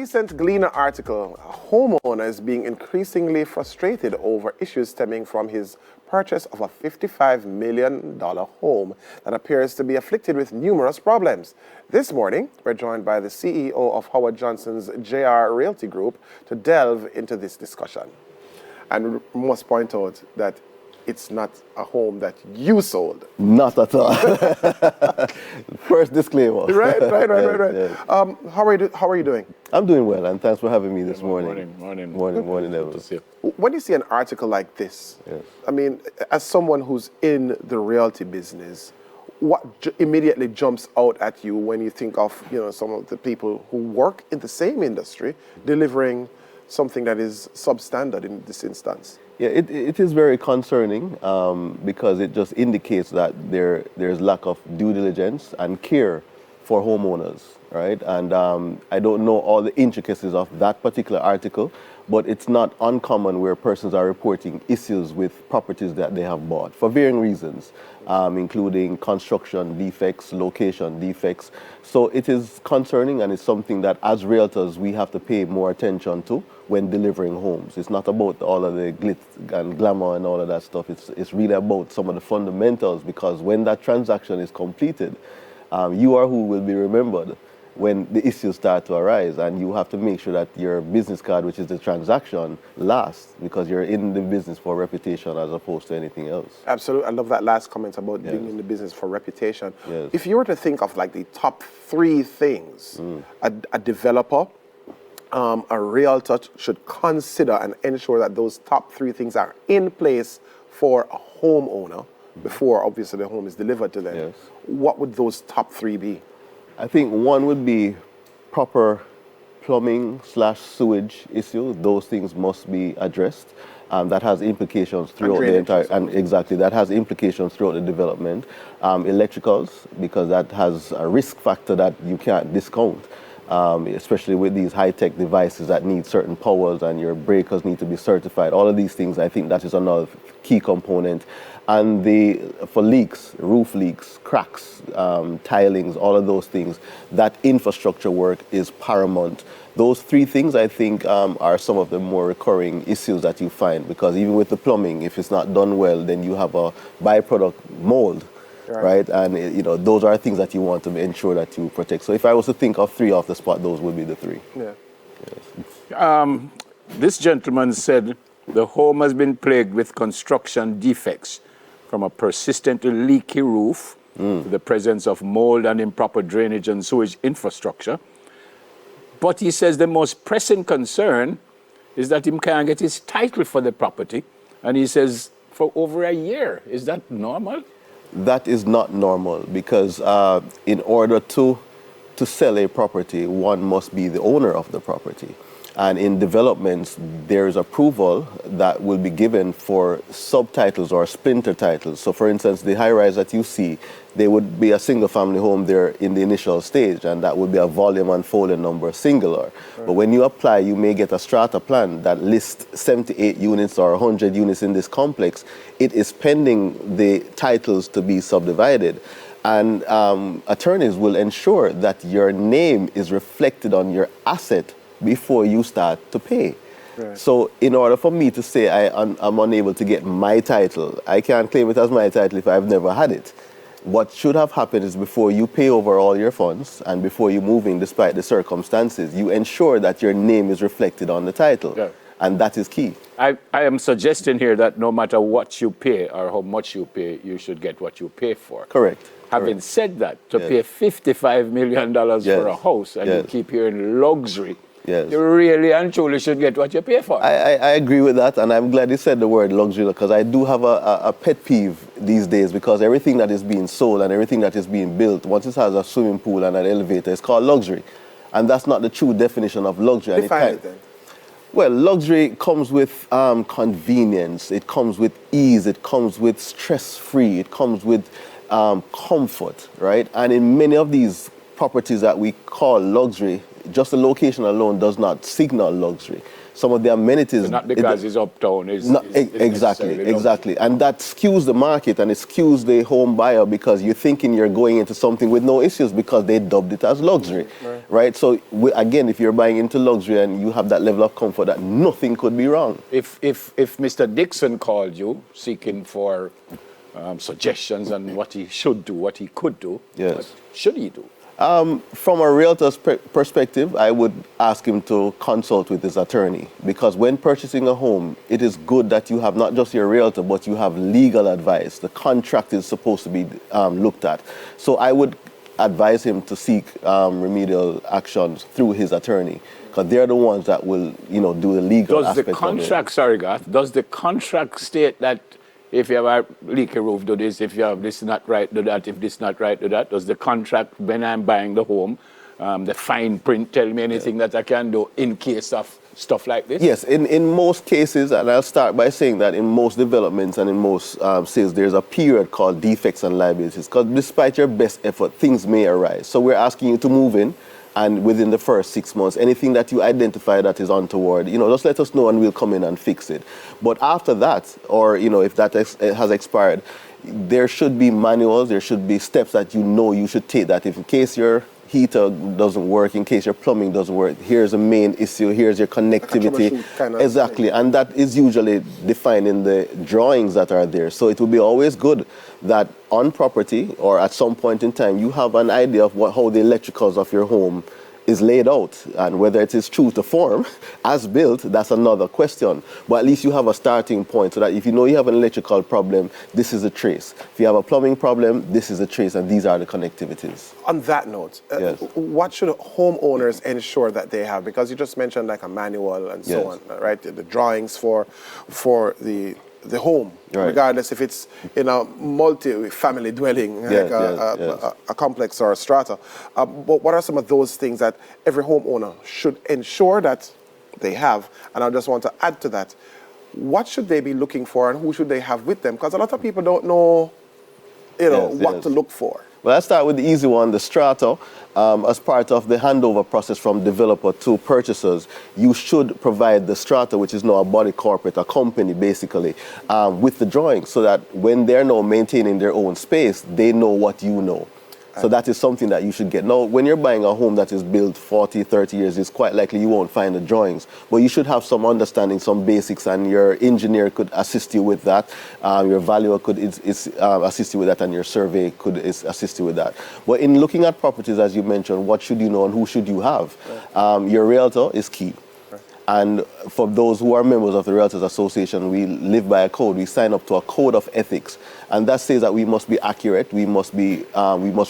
recent Gleaner article, a homeowner is being increasingly frustrated over issues stemming from his purchase of a $55 million home that appears to be afflicted with numerous problems. This morning, we're joined by the CEO of Howard Johnson's JR Realty Group to delve into this discussion. And we must point out that it's not a home that you sold. Not at all. First disclaimer. Right. Yes. How are you doing? I'm doing well, and thanks for having me this morning. Morning. Good to see you. When you see an article like this, Yes. I mean, as someone who's in the realty business, what immediately jumps out at you when you think of, some of the people who work in the same industry delivering something that is substandard in this instance? Yeah, it is very concerning because it just indicates that there's lack of due diligence and care for homeowners, right? And I don't know all the intricacies of that particular article, but it's not uncommon where persons are reporting issues with properties that they have bought for varying reasons, including construction defects, location defects. So it is concerning, and it's something that as realtors we have to pay more attention to when delivering homes. It's not about all of the glitz and glamour and all of that stuff. It's really about some of the fundamentals, because when that transaction is completed, you are who will be remembered when the issues start to arise, and you have to make sure that your business card, which is the transaction, lasts, because you're in the business for reputation as opposed to anything else. Absolutely. I love that last comment about being in the business for reputation. Yes. If you were to think of like the top three things a developer, a realtor should consider and ensure that those top three things are in place for a homeowner before obviously the home is delivered to them, Yes. what would those top three be? I think one would be proper plumbing/sewage issue. Those things must be addressed. That has implications throughout the entire, and exactly, that has implications throughout the development. Electricals, because that has a risk factor that you can't discount, especially with these high-tech devices that need certain powers, and your breakers need to be certified. All of these things, I think that is another key component. And for leaks, roof leaks, cracks, tilings, all of those things, that infrastructure work is paramount. Those three things, I think, are some of the more recurring issues that you find, because even with the plumbing, if it's not done well, then you have a byproduct mold, right? And those are things that you want to ensure that you protect. So if I was to think of three off the spot, those would be the three. Yeah. Yes. This gentleman said the home has been plagued with construction defects, from a persistently leaky roof to the presence of mold and improper drainage and sewage infrastructure. But he says the most pressing concern is that he can't get his title for the property. And he says for over a year. Is that normal? That is not normal, because in order to sell a property, one must be the owner of the property. And in developments, there is approval that will be given for subtitles or splinter titles. So for instance, the high-rise that you see, there would be a single-family home there in the initial stage, and that would be a volume and folding number singular. Right. But when you apply, you may get a strata plan that lists 78 units or 100 units in this complex. It is pending the titles to be subdivided. And attorneys will ensure that your name is reflected on your asset before you start to pay. Right. So in order for me to say I'm unable to get my title, I can't claim it as my title if I've never had it. What should have happened is, before you pay over all your funds and before you move in, despite the circumstances, you ensure that your name is reflected on the title. Yeah. And that is key. I am suggesting here that no matter what you pay or how much you pay, you should get what you pay for. Correct. Having said that, to pay $55 million for a house, and you keep hearing luxury, you really and truly should get what you pay for. I agree with that, and I'm glad you said the word luxury, because I do have a pet peeve these days, because everything that is being sold and everything that is being built, once it has a swimming pool and an elevator, it's called luxury. And that's not the true definition of luxury. Define it then. Well, luxury comes with convenience, it comes with ease, it comes with stress-free, it comes with comfort, right? And in many of these properties that we call luxury, just the location alone does not signal luxury. some of the amenities. So not because it's uptown. Exactly. And that skews the market and it skews the home buyer because you're thinking you're going into something with no issues because they dubbed it as luxury, right? So again, if you're buying into luxury and you have that level of comfort, that nothing could be wrong. If Mr. Dixon called you seeking for suggestions on what he should do, what he could do, what should he do? From a realtor's perspective, I would ask him to consult with his attorney because when purchasing a home, it is good that you have not just your realtor, but you have legal advice. The contract is supposed to be looked at. So I would advise him to seek remedial actions through his attorney because they're the ones that will, do the legal aspect of it. Does the contract state that if you have a leaky roof, do this. If you have this not right, do that. If this not right, do that. Does the contract, when I'm buying the home, the fine print tell me anything that I can do in case of stuff like this? Yes, in most cases, and I'll start by saying that in most developments and in most sales, there's a period called defects and liabilities. Because despite your best effort, things may arise. So we're asking you to move in. And within the first 6 months, anything that you identify that is untoward, just let us know and we'll come in and fix it. But after that, or, if that has expired, there should be manuals, there should be steps that you should take that if in case your heater doesn't work, in case your plumbing doesn't work, here's a main issue, here's your connectivity. Exactly, and that is usually defined in the drawings that are there. So it will be always good that on property or at some point in time, you have an idea of how the electricals of your home is laid out, and whether it is true to form, as built, that's another question. But at least you have a starting point so that if you know you have an electrical problem, this is a trace. If you have a plumbing problem, this is a trace, and these are the connectivities. On that note, what should homeowners ensure that they have? Because you just mentioned like a manual and so on, right? The drawings for the home, regardless if it's in a multi-family dwelling, a complex or a strata. But what are some of those things that every homeowner should ensure that they have? And I just want to add to that, what should they be looking for and who should they have with them? Because a lot of people don't know, what to look for. Well, let's start with the easy one, the strata. As part of the handover process from developer to purchasers, you should provide the strata, which is now a body corporate, a company basically, with the drawings so that when they're now maintaining their own space, they know what you know. So that is something that you should get. Now, when you're buying a home that is built 40, 30 years, it's quite likely you won't find the drawings. But you should have some understanding, some basics, and your engineer could assist you with that. Your valuer could assist you with that, and your survey could assist you with that. But in looking at properties, as you mentioned, what should you know and who should you have? Your realtor is key. And for those who are members of the Realtors Association, we live by a code. We sign up to a code of ethics. And that says that we must be accurate. We must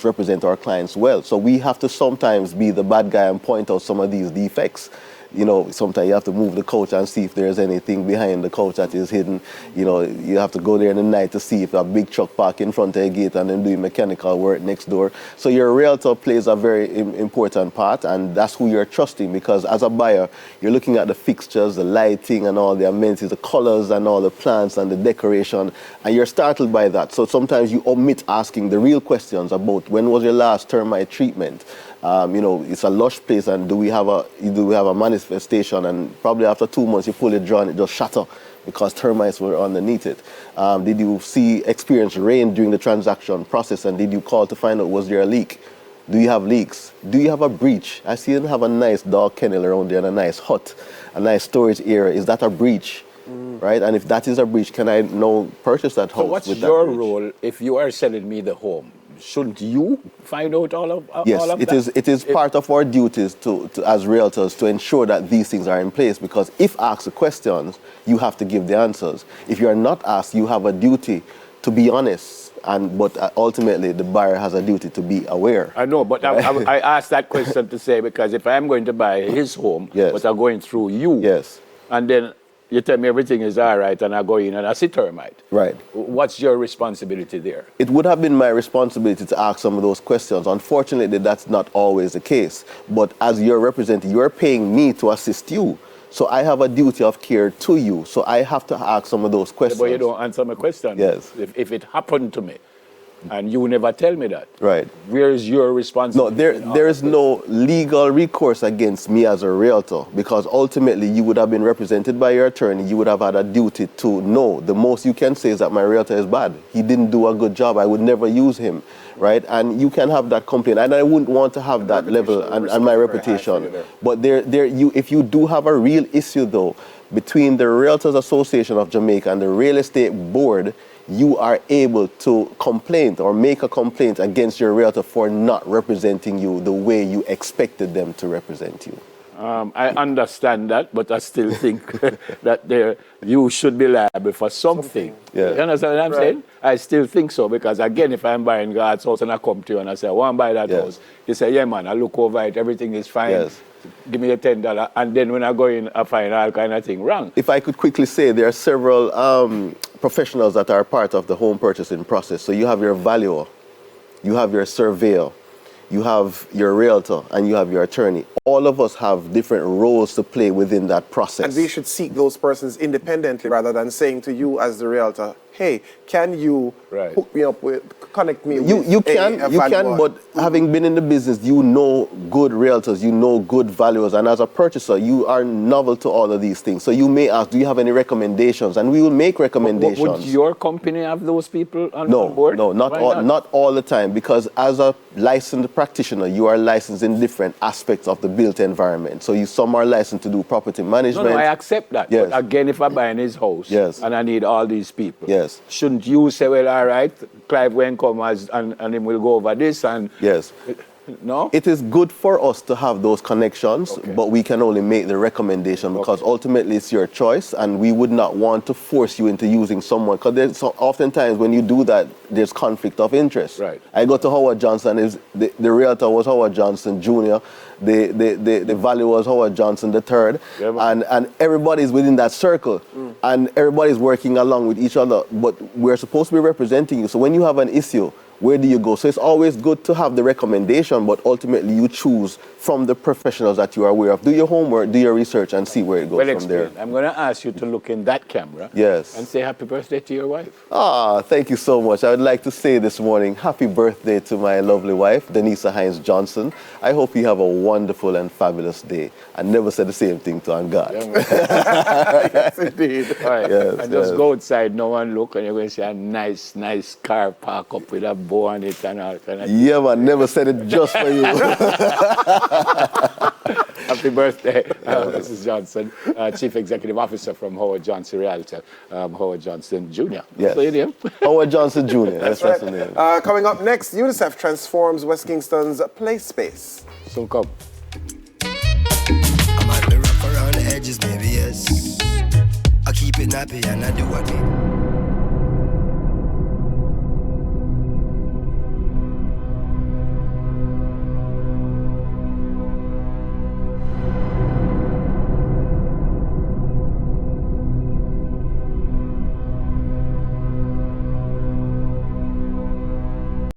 represent our clients well. So we have to sometimes be the bad guy and point out some of these defects. Sometimes you have to move the couch and see if there's anything behind the couch that is hidden. You have to go there in the night to see if a big truck park in front of a gate and then doing mechanical work next door. So your realtor plays a very important part, and that's who you're trusting, because as a buyer, you're looking at the fixtures, the lighting and all the amenities, the colors and all the plants and the decoration, and you're startled by that. So sometimes you omit asking the real questions about when was your last termite treatment? It's a lush place, and do we have a manifestation? And probably after 2 months, you pull it draw and it just shatter because termites were underneath it. Did you experience rain during the transaction process, and did you call to find out was there a leak? Do you have leaks? Do you have a breach? I see you have a nice dog kennel around there and a nice hut, a nice storage area. Is that a breach? Right? And if that is a breach, can I now purchase that house? So what's your role if you are selling me the home? Shouldn't you find out all of that? Yes, it is part of our duties to as realtors to ensure that these things are in place, because if asked the questions, you have to give the answers. If you are not asked, you have a duty to be honest, but ultimately the buyer has a duty to be aware. I know, but I asked that question to say, because if I'm going to buy his home, but I'm going through you, and then you tell me everything is all right, and I go in and I see termite. Right. What's your responsibility there? It would have been my responsibility to ask some of those questions. Unfortunately, that's not always the case. But as your representative, you're paying me to assist you. So I have a duty of care to you. So I have to ask some of those questions. But you don't answer my question. Yes. If it happened to me, And you never tell me that. Right. Where is your No, responsibility? there is no legal recourse against me as a realtor, because ultimately you would have been represented by your attorney. You would have had a duty to know. The most you can say is that my realtor is bad. He didn't do a good job. I would never use him, right? And you can have that complaint. And I wouldn't want to have that level and my reputation. But if you do have a real issue, though, between the Realtors Association of Jamaica and the Real Estate Board, you are able to complain or make a complaint against your realtor for not representing you the way you expected them to represent you. I understand that, but I still think that you should be liable for something. Yeah. You understand what I'm saying? I still think so, because again, if I'm buying God's house and I come to you and I say, I want to buy that house, you say, yeah, man, I look over it, everything is fine. Yes. Give me a $10, and then when I go in, I find all kind of thing wrong. If I could quickly say, there are several professionals that are part of the home purchasing process. So you have your valuer, you have your surveyor, you have your realtor, and you have your attorney. All of us have different roles to play within that process. And we should seek those persons independently rather than saying to you as the realtor, hey, can you hook me up with, connect me with you can, but having been in the business, you know good realtors, you know good valuers, and as a purchaser, you are novel to all of these things. So you may ask, do you have any recommendations? And we will make recommendations. Would your company have those people on board? No, not all the time, because as a licensed practitioner, you are licensed in different aspects of the built environment. So some are licensed to do property management. No, I accept that. Yes. But again, if I buy in his house and I need all these people, shouldn't you say, well, all right, Clive when come and him will go over this and... Yes. No? It is good for us to have those connections, but we can only make the recommendation because ultimately it's your choice, and we would not want to force you into using someone, because oftentimes when you do that, there's conflict of interest. Right. I go to Howard Johnson, the realtor was Howard Johnson Jr., the valuer was Howard Johnson III, and everybody's within that circle, and everybody's working along with each other, but we're supposed to be representing you. So when you have an issue, where do you go? So it's always good to have the recommendation, but ultimately you choose from the professionals that you are aware of. Do your homework, do your research, and see where it goes from there. I'm going to ask you to look in that camera and say happy birthday to your wife. Thank you so much. I would like to say this morning, happy birthday to my lovely wife, Denisa Hines Johnson. I hope you have a wonderful and fabulous day. I never said the same thing to God. Yes, indeed. All right. And just go outside now and look, and you're going to see a nice car park up with a bow on it and all kind of. Yeah, man, never said it just for you. Happy birthday, Mrs. Johnson, Chief Executive Officer from Howard Johnson Realtor, Howard Johnson Jr. Yes. What's your name? Howard Johnson Jr. That's right. the name. Coming up next, UNICEF transforms West Kingston's play space. So come. I might be rough around the edges, maybe yes. I keep it nappy and I do what I need.